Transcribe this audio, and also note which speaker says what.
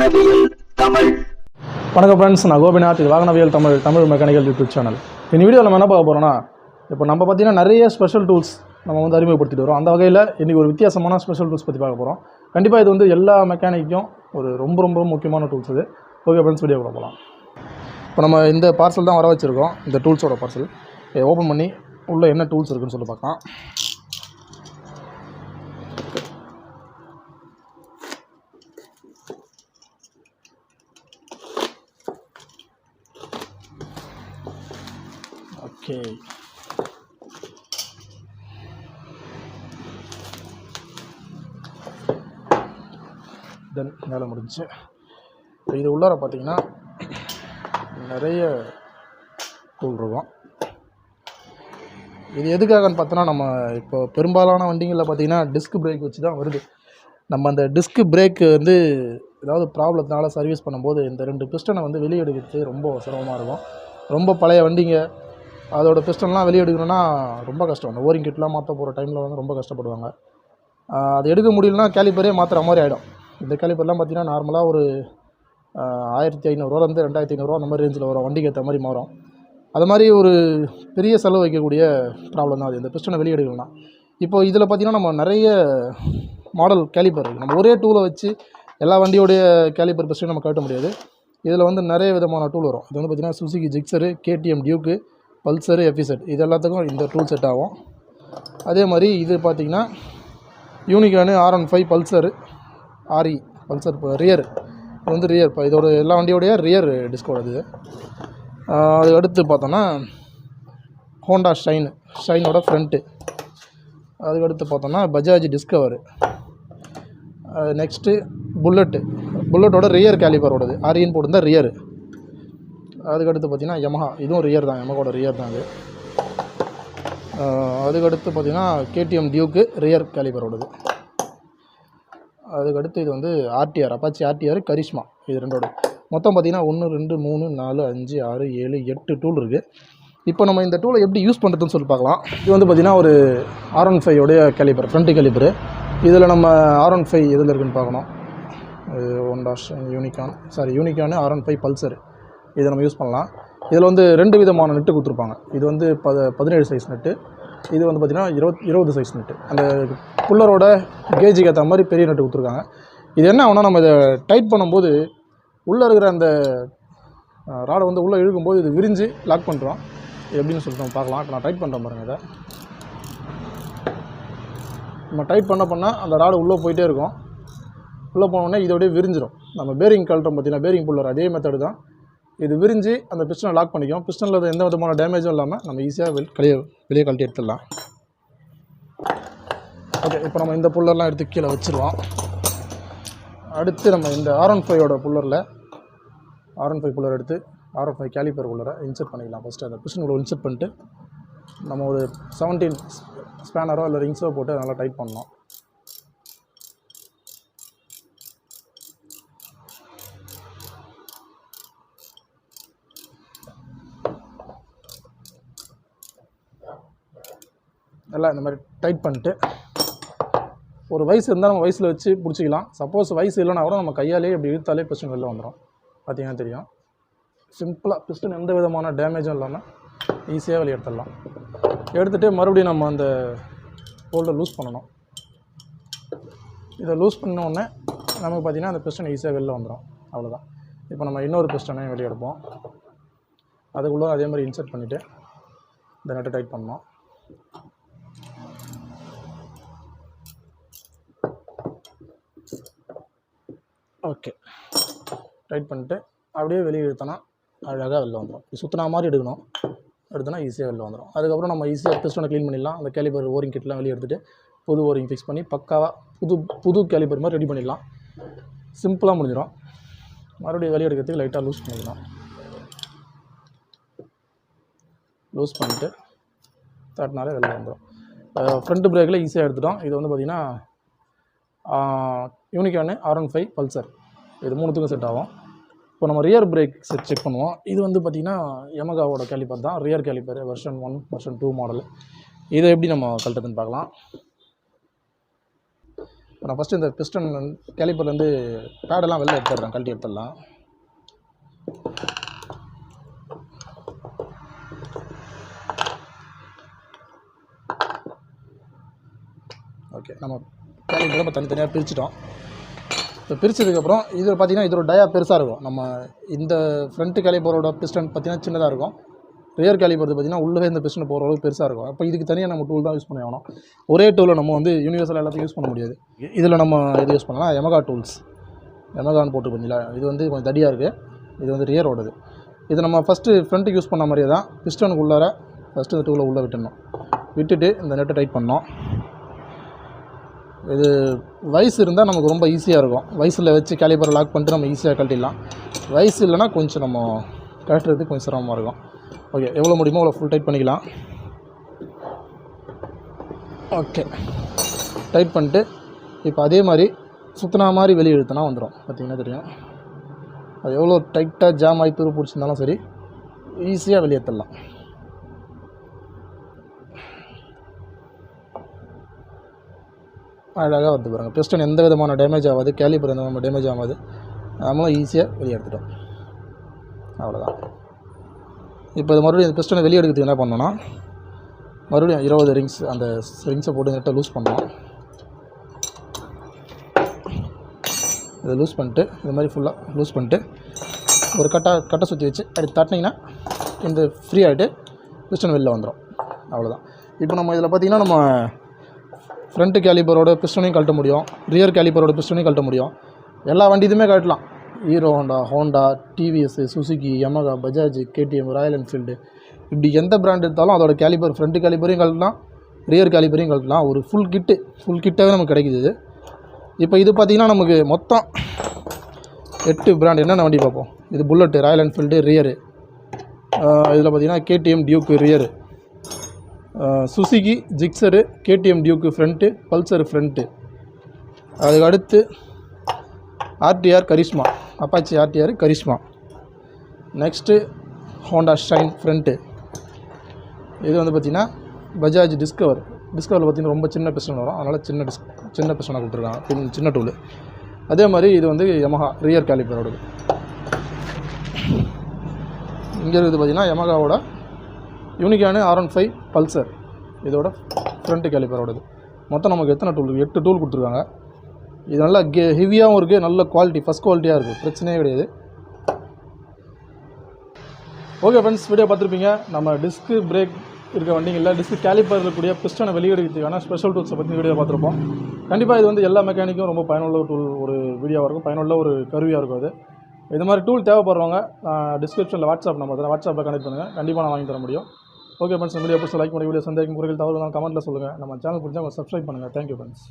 Speaker 1: வாகனவியல் தமிழ்.
Speaker 2: வணக்கம் ஃப்ரெண்ட்ஸ், நான் கோபிநாத். இது வாகனவியல் தமிழ் மெக்கானிக்கல் யூடியூப் சேனல். இந்த வீடியோவில் நம்ம என்ன பார்க்க போகிறோம்னா, இப்போ நம்ம பார்த்தீங்கன்னா நிறைய ஸ்பெஷல் டூல்ஸ் நம்ம வந்து அறிமுகப்படுத்திட்டு வரோம். அந்த வகையில் இன்றைக்கி ஒரு வித்தியாசமான ஸ்பெஷல் டூல்ஸ் பற்றி பார்க்க போகிறோம். கண்டிப்பாக இது வந்து எல்லா மெக்கானிக்கும் ஒரு ரொம்ப முக்கியமான டூல்ஸ் இது. ஓகே ஃப்ரெண்ட்ஸ், வீடியோ போகலாம். இப்போ நம்ம இந்த பார்சல் தான் வர வச்சுருக்கோம். இந்த டூல்ஸோட பார்சல் ஓப்பன் பண்ணி உள்ளே என்ன டூல்ஸ் இருக்குதுன்னு சொல்லி பார்க்கலாம். ஓகே, தென் வேலை முடிஞ்சு. இப்போ இது உள்ளார பார்த்தீங்கன்னா நிறைய டூல் இருக்கும். இது எதுக்காகன்னு பார்த்தோன்னா, நம்ம இப்போ பெரும்பாலான வண்டிகளில் பார்த்தீங்கன்னா டிஸ்க் பிரேக் வச்சு தான் வருது. நம்ம அந்த டிஸ்க் பிரேக்கு வந்து ஏதாவது ப்ராப்ளத்தினால சர்வீஸ் பண்ணும்போது இந்த 2 பிஸ்டனை வந்து வெளியே எடுக்கிறது ரொம்ப சிரமமாக இருக்கும். ரொம்ப பழைய வண்டிங்க அதோட பிஸ்டன்லாம் வெளியே எடுக்கணும்னா ரொம்ப கஷ்டம். அந்த ஓரிங் கிட்லாம் மாற்ற போகிற டைமில் வந்து ரொம்ப கஷ்டப்படுவாங்க. அது எடுக்க முடியலன்னா கேலிப்பரே மாற்றுற மாதிரி ஆகிடும். இந்த கேலிப்பர்லாம் பார்த்திங்கன்னா நார்மலாக ஒரு 1500 2500 அந்த மாதிரி ரேஞ்சில் வரும். வண்டிக்கு ஏற்ற மாதிரி மாறும். அது மாதிரி ஒரு பெரிய செலவு வைக்கக்கூடிய ப்ராப்ளம் தான் அது, இந்த பிஸ்டனை வெளியே எடுக்கணும்னா. இப்போ இதில் பார்த்திங்கன்னா நம்ம நிறைய மாடல் கேலிப்பர் இருக்குது. நம்ம ஒரே டூலை வச்சு எல்லா வண்டியோடைய கேலிப்பர் பிஸ்டனையும் நம்ம கட்ட முடியாது. இதில் வந்து நிறைய விதமான டூல் வரும். இது வந்து பார்த்திங்கன்னா Suzuki Gixxer, KTM Duke, Pulsar, FZ இது எல்லாத்துக்கும் இந்த டூல் செட் ஆகும். அதே மாதிரி இது பார்த்திங்கன்னா Unicorn R15 Pulsar, RE Pulsar rear. இது வந்து ரியர், இப்போ இதோட எல்லா வண்டியோடைய ரியர் டிஸ்கோட இது. அது அடுத்து பார்த்தோன்னா ஹோண்டா ஷைனோட ஃப்ரண்ட்டு. அதுக்கடுத்து பார்த்தோன்னா பஜாஜ் டிஸ்கவரு. நெக்ஸ்ட்டு புல்லட்டோட ரியர் கேலிப்பரோடது, REன்னு போட்டிருந்தா ரியரு. அதுக்கடுத்து பார்த்திங்கன்னா யமஹா, இதுவும் ரியர் தான், யமஹாவோட ரியர் தான் அது. அதுக்கடுத்து பார்த்திங்கன்னா KTM டியூக்கு ரியர் கேலிப்பரோடது. அதுக்கடுத்து இது வந்து RTR அப்பாச்சி RTR கரிஷ்மா, இது ரெண்டோட மொத்தம் பார்த்திங்கன்னா 1 2 3 4 5 6 7 8 டூல் இருக்குது. இப்போ நம்ம இந்த டூலை எப்படி யூஸ் பண்ணுறதுன்னு சொல்லி பார்க்கலாம். இது வந்து பார்த்திங்கன்னா ஒரு R15 உடைய கேலிப்பர், ஃப்ரண்ட்டு கேலிப்பரு. இதில் நம்ம R15 எதில் இருக்குதுன்னு பார்க்கணும். ஹோண்டா யூனிகானு R15 பல்சரு, இதை நம்ம யூஸ் பண்ணலாம். இதில் வந்து 2 விதமான நெட்டு கொடுத்துருப்பாங்க. இது வந்து 17 சைஸ் நெட்டு, இது வந்து பார்த்திங்கன்னா 20 சைஸ் நெட்டு. அந்த புல்லரோட கேஜுக்கு ஏற்ற மாதிரி பெரிய நெட்டு கொடுத்துருக்காங்க. இது என்ன ஆகுனா, நம்ம இதை டைட் பண்ணும்போது உள்ளே இருக்கிற அந்த ராடை வந்து உள்ளே இழுக்கும்போது இது விரிஞ்சு லாக் பண்ணுறோம். எப்படின்னு சொல்லிட்டு நம்ம பார்க்கலாம். இப்போ நான் டைட் பண்ணுறேன் பாருங்கள். இதை நம்ம டைட் பண்ணால் அந்த ராடு உள்ளே போயிட்டே இருக்கும். உள்ளே போனோடனே இதோடய விரிஞ்சிடும். நம்ம பேரிங் கழட்டுறோம் பார்த்திங்கன்னா, பேரிங் புல்லர் அதே மெத்தடு தான். இது விரிஞ்சு அந்த பிஸ்டனை லாக் பண்ணிக்கும். பிஸ்டனில் எந்த விதமான டேமேஜும் இல்லாமல் நம்ம ஈஸியாக வெளியே கழட்டி எடுத்துடலாம். ஓகே, இப்போ நம்ம இந்த புல்லர்லாம் எடுத்து கீழே வச்சுருவோம். அடுத்து நம்ம இந்த R15 புல்லரில் R15 புல்லர் எடுத்து R15 கேலிப்பர் புல்லரை இன்சர்ட் பண்ணிக்கலாம். ஃபஸ்ட்டு அந்த பிஸ்டன் உள்ள இன்சர்ட் பண்ணிட்டு நம்ம ஒரு 17 ஸ்பேனரோ இல்லை ரிங்ஸோ போட்டு நல்லா டைட் பண்ணோம். எல்லாம் இந்த மாதிரி டைட் பண்ணிட்டு, ஒரு வயசு இருந்தால் நம்ம வயசில் வச்சு பிடிச்சிக்கலாம். சப்போஸ் வயசு இல்லைனா கூட நம்ம கையாலே இப்படி இழுத்தாலே பிஸ்டன் வெளில வந்துடும். பார்த்திங்கன்னா தெரியும். சிம்பிளாக பிஸ்டன் எந்த விதமான டேமேஜும் இல்லாமல் ஈஸியாக வெளியே எடுத்துடலாம். எடுத்துகிட்டு மறுபடியும் நம்ம அந்த ஹோல்டர் லூஸ் பண்ணணும். இதை லூஸ் பண்ணோடனே நமக்கு பார்த்திங்கன்னா அந்த பிஸ்டன் ஈஸியாக வெளில வந்துடும். அவ்வளோதான். இப்போ நம்ம இன்னொரு பிஸ்டனையும் வெளியே எடுப்போம். அதுக்குள்ளே அதே மாதிரி இன்சர்ட் பண்ணிவிட்டு இந்த நட்டை டைட் பண்ணோம். ஓகே, டைட் பண்ணிட்டு அப்படியே வெளியே எடுத்தோன்னா அழகாக வெளில வந்துடும். சுற்றினா மாதிரி எடுக்கணும். எடுத்தோன்னா ஈஸியாக வெளில வந்துடும். அதுக்கப்புறம் நம்ம ஈஸியாக பிஸ்டனை க்ளீன் பண்ணிடலாம். அந்த கேலிப்பர் ஓரிங் கிட்லாம் வெளியே எடுத்துகிட்டு புது ஓரிங் ஃபிக்ஸ் பண்ணி பக்காவாக புது கேலிப்பர் மாதிரி ரெடி பண்ணிடலாம். சிம்பிளாக முடிஞ்சிடும். மறுபடியும் வெளியே எடுக்கிறதுக்கு லைட்டாக லூஸ் பண்ணிக்கலாம். லூஸ் பண்ணிட்டு தட்டினாலே வெளில வந்துடும். ஃப்ரண்ட் பிரேக்கில் ஈஸியாக எடுத்துட்டோம். இது வந்து பார்த்திங்கன்னா யூனிகானு R15 பல்சர், இது 3த்துக்கும் செட் ஆகும். இப்போ நம்ம ரியர் பிரேக் செக் பண்ணுவோம். இது வந்து பார்த்திங்கன்னா யமகாவோட கேலிப்பர் தான், rear calliper version 1 version 2 model. இதை எப்படி நம்ம கழட்டுறதுன்னு பார்க்கலாம். நான் ஃபஸ்ட்டு இந்த பிஸ்டன் கேலிப்பர்லேருந்து பேடெல்லாம் வெளில எடுத்துடுறேன், கழட்டி எடுத்துடலாம். ஓகே, நம்ம கேலிப்பரை இப்போ தனித்தனியாக பிரிச்சுட்டோம். இப்போ பிரித்ததுக்கப்புறம் இது பார்த்திங்கன்னா இதோட டயா பெருசாக இருக்கும். நம்ம இந்த ஃப்ரண்ட் கேலிப்பரோட பிஸ்டன் பார்த்திங்கன்னா சின்னதாக இருக்கும். ரியர் கேலிப்பர் பார்த்திங்கன்னா உள்ளே இந்த பிஸ்டன் போகிற அளவுக்கு பெருசாக இருக்கும். அப்போ இதுக்கு தனியாக நம்ம டூல் தான் யூஸ் பண்ணி ஆகணும். ஒரே டூலை நம்ம வந்து யூனிவர்சலாக எல்லாத்தையும் யூஸ் பண்ண முடியாது. இதில் நம்ம இது யூஸ் பண்ணலாம், யமகா டூல்ஸ். யமகான்னு போட்டு பார்த்தீங்களா, இது வந்து கொஞ்சம் தடியாக இருக்குது. இது வந்து ரியரோடது. இது நம்ம ஃபஸ்ட்டு ஃப்ரண்ட்டுக்கு யூஸ் பண்ண மாதிரியே தான். பிஸ்டனுக்கு உள்ளார ஃபஸ்ட்டு இந்த டூலை உள்ளே விட்டுடணும். விட்டுட்டு இந்த நெட்டை டைட் பண்ணோம். இது வயசு இருந்தால் நமக்கு ரொம்ப ஈஸியாக இருக்கும். வயசில் வச்சு கேலிப்பரை லாக் பண்ணிட்டு நம்ம ஈஸியாக கழட்டிடலாம். வயசு இல்லைனா கொஞ்சம் நம்ம கழட்டுறதுக்கு கொஞ்சம் சிரமமாக இருக்கும். ஓகே, எவ்வளோ முடியுமோ அவ்வளோ ஃபுல் டைட் பண்ணிக்கலாம். ஓகே, டைட் பண்ணிட்டு இப்போ அதே மாதிரி சுற்றினா மாதிரி வெளியே இழுத்தனா வந்துடும். பார்த்திங்கன்னா தெரியும். அது எவ்வளோ டைட்டாக ஜாம் ஆகி துரு பிடிச்சிருந்தாலும் சரி ஈஸியாக வெளியேற்றலாம். அழகாக வந்து பாருங்கள், பிஸ்டன் எந்த விதமான டேமேஜ் ஆகாது, கேலிப்பர் எந்த விதமான டேமேஜ் ஆகாது. நம்மளும் ஈஸியாக வெளியே எடுத்துட்டோம். அவ்வளோதான். இப்போ இது மறுபடியும் இந்த பிஸ்டனை வெளியே எடுக்கிறதுக்கு என்ன பண்ணோன்னா, மறுபடியும் 20 ரிங்ஸ் அந்த ரிங்ஸை போட்டு நெட்டை லூஸ் பண்ணோம். இதை லூஸ் பண்ணிட்டு இந்த மாதிரி ஃபுல்லாக லூஸ் பண்ணிட்டு ஒரு கட்டை சுற்றி வச்சு அப்படி தட்டினீங்கன்னா இந்த ஃப்ரீ ஆகிட்டு பிஸ்டன் வெளில வந்துடும். அவ்வளோதான். இப்போ நம்ம இதில் பார்த்திங்கன்னா நம்ம ஃப்ரண்ட் கேலிப்பரோட பிஸ்டனையும் கழட்ட முடியும், ரியர் கேலிப்பரோட பிஸ்டனையும் கழட்ட முடியும். எல்லா வண்டியுமே கழட்டலாம். Hero Honda, TVS, Suzuki, Yamaha, Bajaj, KTM, Royal Enfield, இப்படி எந்த பிராண்ட் எடுத்தாலும் அதோட கேலிப்பர் ஃப்ரண்ட் கேலிப்பரையும் கழட்டலாம், ரியர் கேலிப்பரையும் கழட்டலாம். ஒரு ஃபுல் கிட்டாகவே நமக்கு கிடைக்குது இது. இப்போ இது பார்த்திங்கன்னா நமக்கு மொத்தம் 8 பிராண்ட். என்னென்ன வண்டி பார்ப்போம். இது புல்லட்டு, ராயல் என்ஃபீல்டு ரியரு. இதில் பார்த்திங்கன்னா KTM Duke rear, Suzuki Gixxer, KTM Duke front, Pulsar front. அதுக்கு அடுத்து RTR Karizma, Apache RTR Karizma. Next Honda Shine front. இது வந்து பார்த்திங்கன்னா பஜாஜ் டிஸ்கவரில் பார்த்திங்கன்னா ரொம்ப சின்ன பிஸ்டன் வரும், அதனால் சின்ன பிஸ்டனாக கொடுத்துருக்காங்க, சின்ன டூலு. அதே மாதிரி இது வந்து யமஹா ரியர் கேலிப்பரோடது. இங்கே இருக்குது பார்த்திங்கன்னா யமகாவோட யூனிகானு R15 பல்சர், இதோட ஃப்ரண்ட் கேலிப்பரோடது. மொத்தம் நமக்கு எத்தனை டூல் இருக்குது? 8 டூல் கொடுத்துருக்காங்க. இது நல்லா ஹெவியாகவும் இருக்குது, நல்ல குவாலிட்டி, ஃபஸ்ட் குவாலிட்டியாக இருக்குது, பிரச்சனையே கிடையாது. ஓகே ஃப்ரெண்ட்ஸ், வீடியோ பார்த்துருப்பீங்க. நம்ம டிஸ்க்கு பிரேக் இருக்க வண்டிங்களில் டிஸ்க் கேலிப்பர் இருக்கக்கூடிய பிஸ்டனை வெளியெடுக்கிறதுக்கான ஸ்பெஷல் டூல்ஸை பற்றி வீடியோ பார்த்துருப்போம். கண்டிப்பாக இது வந்து எல்லா மெக்கானிக்கும் ரொம்ப பயனுள்ள ஒரு வீடியோவாக இருக்கும், பயனுள்ள ஒரு கருவியாக இருக்கும். அது இது மாதிரி டூல் தேவைப்படுறவங்க டிஸ்கிரிப்ஷனில் வாட்ஸ்அப் நம்பர் தரேன், வாட்ஸ்அப்பில் கனெக்ட் பண்ணுங்கள், கண்டிப்பாக நான் வாங்கி தர முடியும். ஓகே ஃப்ரெண்ட்ஸ், வீடியோ பிடிச்சி லைக் பண்ணி வீடியோ சந்தேகம் குறைகள் தவறு கமெண்ட்டில் சொல்லுங்கள். நம்ம சேனல் பிடிச்சா சப்ஸ்கிரைப் பண்ணுங்கள். Thank you friends.